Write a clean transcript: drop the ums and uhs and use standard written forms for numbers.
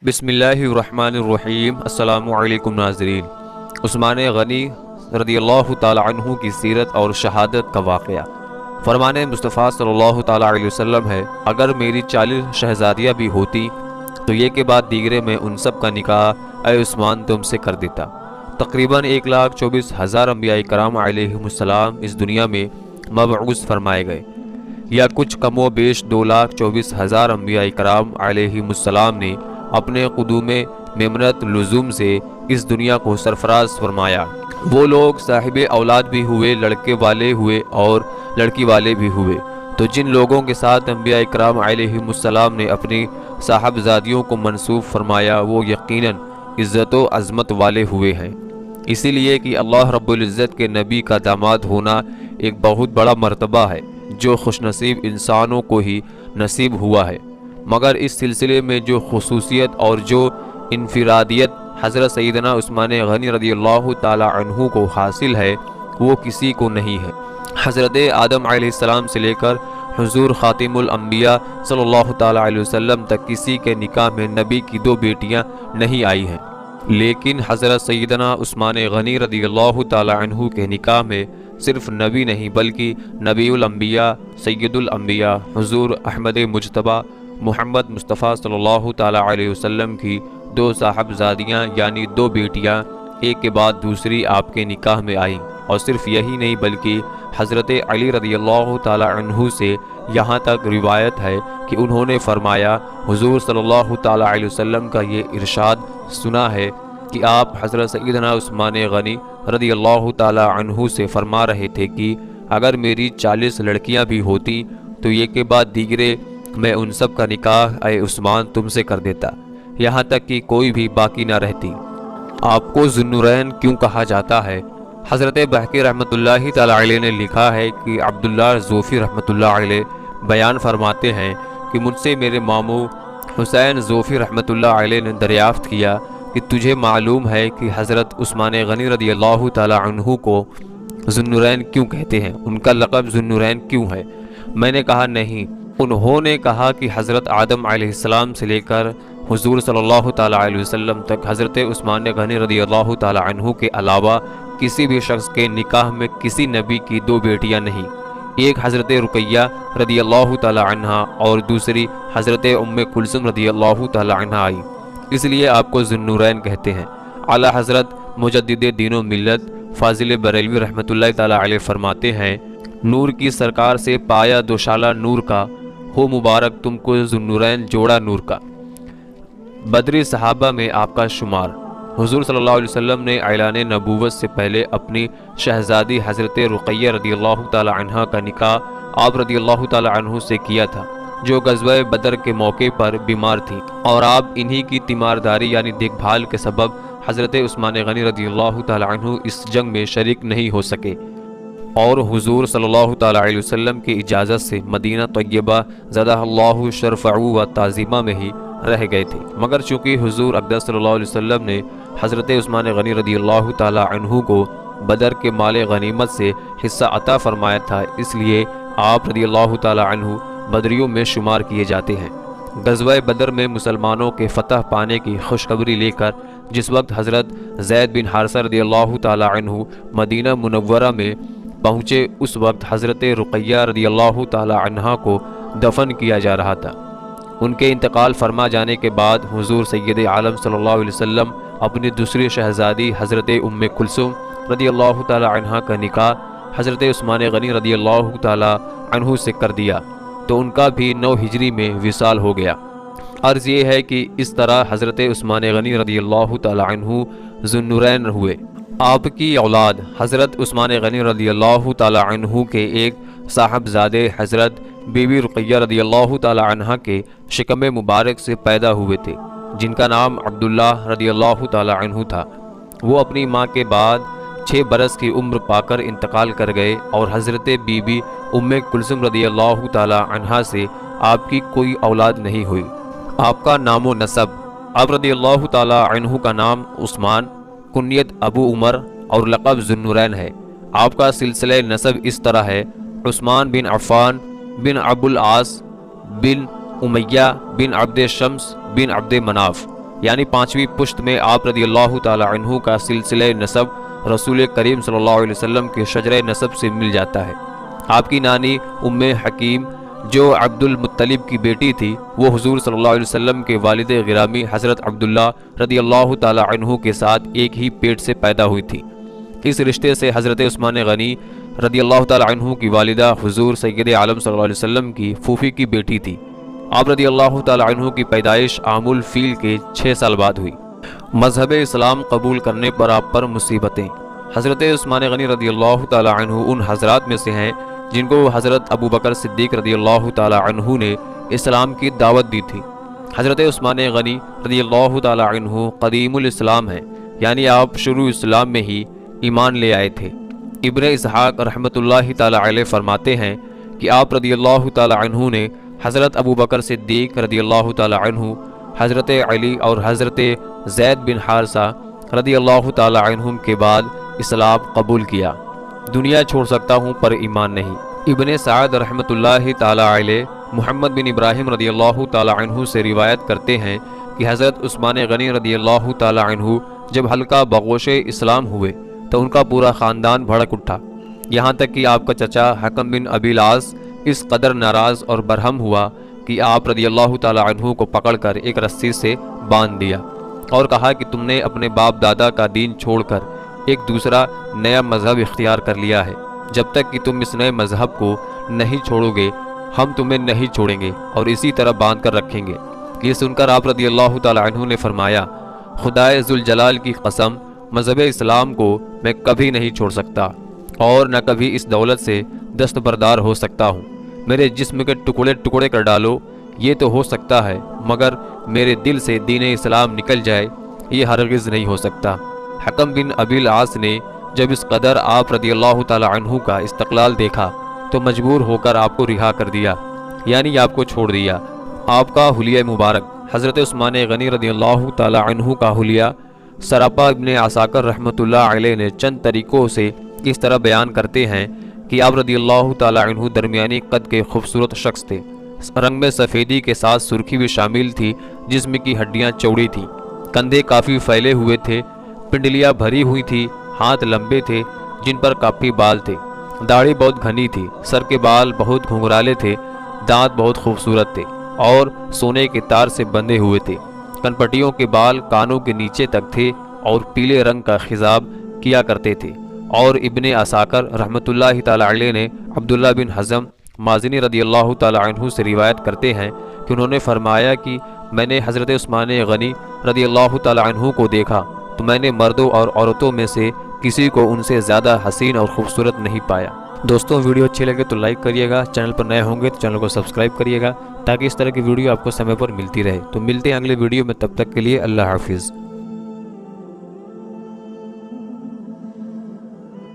بسم اللہ الرحمن الرحیم۔ السلام علیکم ناظرین۔ عثمان غنی رضی اللہ تعالی عنہ کی سیرت اور شہادت کا واقعہ۔ فرمان مصطفیٰ صلی اللہ تعالی علیہ وسلم ہے، اگر میری 40 شہزادیاں بھی ہوتی تو یہ کے بعد دیگرے میں ان سب کا نکاح اے عثمان تم سے کر دیتا۔ تقریباً 1,24,000 انبیاء کرام علیہم السلام اس دنیا میں مبعوث فرمائے گئے، یا کچھ کم و بیش 2,24,000 انبیاء کرام علیہم السلام نے اپنے قدوم ممنت لزوم سے اس دنیا کو سرفراز فرمایا۔ وہ لوگ صاحب اولاد بھی ہوئے، لڑکے والے ہوئے اور لڑکی والے بھی ہوئے، تو جن لوگوں کے ساتھ انبیاء کرام علیہم السلام نے اپنی صاحبزادیوں کو منسوب فرمایا وہ یقیناً عزت و عظمت والے ہوئے ہیں، اسی لیے کہ اللہ رب العزت کے نبی کا داماد ہونا ایک بہت بڑا مرتبہ ہے جو خوش نصیب انسانوں کو ہی نصیب ہوا ہے، مگر اس سلسلے میں جو خصوصیت اور جو انفرادیت حضرت سیدنا عثمان غنی رضی اللہ تعالی عنہ کو حاصل ہے وہ کسی کو نہیں ہے۔ حضرت آدم علیہ السلام سے لے کر حضور خاتم الانبیاء صلی اللہ تعالی علیہ وسلم تک کسی کے نکاح میں نبی کی 2 بیٹیاں نہیں آئی ہیں، لیکن حضرت سیدنا عثمان غنی رضی اللہ تعالی عنہ کے نکاح میں صرف نبی نہیں بلکہ نبی الانبیاء، سید الانبیاء حضور احمد مجتبیٰ محمد مصطفیٰ صلی اللہ تعالی علیہ وسلم کی 2 صاحبزادیاں یعنی 2 بیٹیاں ایک کے بعد دوسری آپ کے نکاح میں آئیں، اور صرف یہی نہیں بلکہ حضرت علی رضی اللہ تعالی عنہ سے یہاں تک روایت ہے کہ انہوں نے فرمایا، حضور صلی اللہ تعالی علیہ وسلم کا یہ ارشاد سنا ہے کہ آپ حضرت سیدنا عثمان غنی رضی اللہ تعالی عنہ سے فرما رہے تھے کہ اگر میری 40 لڑکیاں بھی ہوتی تو یہ کے بعد دیگرے میں ان سب کا نکاح اے عثمان تم سے کر دیتا، یہاں تک کہ کوئی بھی باقی نہ رہتی۔ آپ کو ذو النورین کیوں کہا جاتا ہے؟ حضرت بحقی رحمۃ اللہ تعالی علیہ نے لکھا ہے کہ عبداللہ ذوفی رحمۃ اللہ علیہ بیان فرماتے ہیں کہ مجھ سے میرے ماموں حسین ذوفی رحمۃ اللہ علیہ نے دریافت کیا کہ تجھے معلوم ہے کہ حضرت عثمان غنی رضی اللہ تعالی عنہ کو ذو النورین کیوں کہتے ہیں، ان کا لقب ذو النورین کیوں ہے؟ میں نے کہا نہیں۔ انہوں نے کہا کہ حضرت آدم علیہ السلام سے لے کر حضور صلی اللہ تعالی علیہ وسلم تک حضرت عثمان غنی رضی اللہ تعالی عنہ کے علاوہ کسی بھی شخص کے نکاح میں کسی نبی کی 2 بیٹیاں نہیں، ایک حضرت رقیہ رضی اللہ تعالی عنہ اور دوسری حضرت ام کلثوم رضی اللہ تعالی عنہ آئی، اس لیے آپ کو ذو النورین کہتے ہیں۔ اعلی حضرت مجدد دین و ملت فاضل بریلوی رحمۃ اللہ تعالی علیہ فرماتے ہیں، نور کی سرکار سے پایا دوشالہ نور کا، ہو مبارک تم کو ذو النورین جوڑا نور کا۔ بدری صحابہ میں آپ کا شمار۔ حضور صلی اللہ علیہ وسلم نے اعلان نبوت سے پہلے اپنی شہزادی حضرت رقیہ رضی اللہ تعالی عنہ کا نکاح آپ رضی اللہ تعالی عنہ سے کیا تھا، جو غزوہ بدر کے موقع پر بیمار تھی، اور آپ انہی کی تیمارداری یعنی دیکھ بھال کے سبب حضرت عثمان غنی رضی اللہ تعالی عنہ اس جنگ میں شریک نہیں ہو سکے، اور حضور صلی اللہ تعالی علیہ وسلم کی اجازت سے مدینہ طیبہ زادہ اللہ شرفہ و تعظیمہ میں ہی رہ گئے تھے، مگر چونکہ حضور اقدس صلی اللہ علیہ وسلم نے حضرت عثمان غنی رضی اللہ تعالی عنہ کو بدر کے مال غنیمت سے حصہ عطا فرمایا تھا، اس لیے آپ رضی اللہ تعالی عنہ بدریوں میں شمار کیے جاتے ہیں۔ غزوہ بدر میں مسلمانوں کے فتح پانے کی خوشخبری لے کر جس وقت حضرت زید بن حارثہ رضی اللہ تعالی عنہ مدینہ منورہ میں پہنچے، اس وقت حضرت رقیہ رضی اللہ تعالی عنہ کو دفن کیا جا رہا تھا۔ ان کے انتقال فرما جانے کے بعد حضور سید عالم صلی اللہ علیہ وسلم اپنی دوسری شہزادی حضرت ام کلثوم رضی اللہ تعالی عنہ کا نکاح حضرت عثمان غنی رضی اللہ تعالی عنہ سے کر دیا، تو ان کا بھی 9 ہجری میں وصال ہو گیا۔ عرض یہ ہے کہ اس طرح حضرت عثمان غنی رضی اللہ تعالی عنہ ذو النورین ہوئے۔ آپ کی اولاد حضرت عثمان غنی رضی اللہ تعالی عنہ کے ایک صاحبزادے حضرت بی بی رقیہ رضی اللہ تعالی عنہ کے شکم مبارک سے پیدا ہوئے تھے، جن کا نام عبداللہ رضی اللہ تعالی عنہ تھا۔ وہ اپنی ماں کے بعد 6 برس کی عمر پا کر انتقال کر گئے، اور حضرت بی بی ام کلثوم رضی اللہ تعالی عنہ سے آپ کی کوئی اولاد نہیں ہوئی۔ آپ کا نام و نسب: آپ رضی اللہ تعالی عنہ کا نام عثمان، کنیت ابو عمر اور لقب ذو النورین ہے۔ آپ کا سلسلہ نسب اس طرح ہے: عثمان بن عفان بن ابو العاص بن امیہ بن عبد شمس بن عبد مناف یعنی 5ویں پشت میں آپ رضی اللہ تعالی عنہ کا سلسلہ نسب رسول کریم صلی اللہ علیہ وسلم کے شجرہ نسب سے مل جاتا ہے۔ آپ کی نانی ام حکیم جو عبد المطلب کی بیٹی تھی، وہ حضور صلی اللہ علیہ وسلم کے والد گرامی حضرت عبداللہ رضی اللہ تعالی عنہ کے ساتھ ایک ہی پیٹ سے پیدا ہوئی تھی۔ اس رشتے سے حضرت عثمان غنی رضی اللہ تعالی عنہ کی والدہ حضور سید عالم صلی اللہ علیہ وسلم کی پھوپھی کی بیٹی تھی۔ آپ رضی اللہ تعالی عنہ کی پیدائش عام الفیل کے 6 سال بعد ہوئی۔ مذہب اسلام قبول کرنے پر آپ پر مصیبتیں۔ حضرت عثمان غنی رضی اللہ تعالی عنہ ان حضرات میں سے ہیں جن کو حضرت ابو بکر صدیق رضی اللہ تعالی عنہ نے اسلام کی دعوت دی تھی۔ حضرت عثمان غنی رضی اللہ تعالی عنہ قدیم الاسلام ہیں، یعنی آپ شروع اسلام میں ہی ایمان لے آئے تھے۔ ابن اسحاق رحمۃ اللہ تعالی علیہ فرماتے ہیں کہ آپ رضی اللہ تعالی عنہ نے حضرت ابو بکر صدیق رضی اللہ تعالی عنہ، حضرت علی اور حضرت زید بن حارثہ رضی اللہ تعالی عنہم کے بعد اسلام قبول کیا۔ دنیا چھوڑ سکتا ہوں پر ایمان نہیں۔ ابن سعد رحمۃ اللہ تعالی علیہ محمد بن ابراہیم رضی اللہ تعالی عنہ سے روایت کرتے ہیں کہ حضرت عثمان غنی رضی اللہ تعالی عنہ جب حلقہ بغوش اسلام ہوئے تو ان کا پورا خاندان بھڑک اٹھا، یہاں تک کہ آپ کا چچا حکم بن ابی العاص اس قدر ناراض اور برہم ہوا کہ آپ رضی اللہ تعالی عنہ کو پکڑ کر ایک رسی سے باندھ دیا اور کہا کہ تم نے اپنے باپ دادا کا دین چھوڑ کر ایک دوسرا نیا مذہب اختیار کر لیا ہے، جب تک کہ تم اس نئے مذہب کو نہیں چھوڑو گے ہم تمہیں نہیں چھوڑیں گے اور اسی طرح باندھ کر رکھیں گے۔ یہ سن کر آپ رضی اللہ تعالی عنہ نے فرمایا، خدائے ذوالجلال کی قسم، مذہب اسلام کو میں کبھی نہیں چھوڑ سکتا اور نہ کبھی اس دولت سے دستبردار ہو سکتا ہوں۔ میرے جسم کے ٹکڑے ٹکڑے کر ڈالو، یہ تو ہو سکتا ہے، مگر میرے دل سے دین اسلام نکل جائے یہ ہرگز نہیں ہو سکتا۔ حکم بن ابی العاص نے جب اس قدر آپ رضی اللہ تعالی عنہ کا استقلال دیکھا تو مجبور ہو کر آپ کو رہا کر دیا، یعنی آپ کو چھوڑ دیا۔ آپ کا حلیہ مبارک حضرت عثمان غنی رضی اللہ تعالی عنہ کا حلیہ سراپا ابن عساکر رحمۃ اللہ علیہ نے چند طریقوں سے اس طرح بیان کرتے ہیں کہ آپ رضی اللہ تعالی عنہ درمیانی قد کے خوبصورت شخص تھے، رنگ میں سفیدی کے ساتھ سرخی بھی شامل تھی، جسم کی ہڈیاں چوڑی تھیں، کندھے کافی پھیلے ہوئے تھے، پنڈلیاں بھری ہوئی تھی، ہاتھ لمبے تھے جن پر کافی بال تھے، داڑھی بہت گھنی تھی، سر کے بال بہت گھنگرالے تھے، دانت بہت خوبصورت تھے اور سونے کے تار سے بندھے ہوئے تھے، کنپٹیوں کے بال کانوں کے نیچے تک تھے اور پیلے رنگ کا خضاب کیا کرتے تھے۔ اور ابن عساکر رحمۃ اللہ تعالی علیہ نے عبداللہ بن حزم مازنی رضی اللہ تعالی عنہ سے روایت کرتے ہیں کہ انہوں نے فرمایا کہ میں نے حضرت عثمان غنی رضی اللہ تعالی عنہ کو دیکھا تو میں نے مردوں اور عورتوں میں سے کسی کو ان سے زیادہ حسین اور خوبصورت نہیں پایا۔ دوستوں ویڈیو اچھی لگے تو لائک کریے گا، چینل پر نئے ہوں گے تو چینل کو سبسکرائب کریے گا تاکہ اس طرح کی ویڈیو آپ کو سمے پر ملتی رہے۔ تو ملتے ہیں اگلے ویڈیو میں، تب تک کے لیے اللہ حافظ۔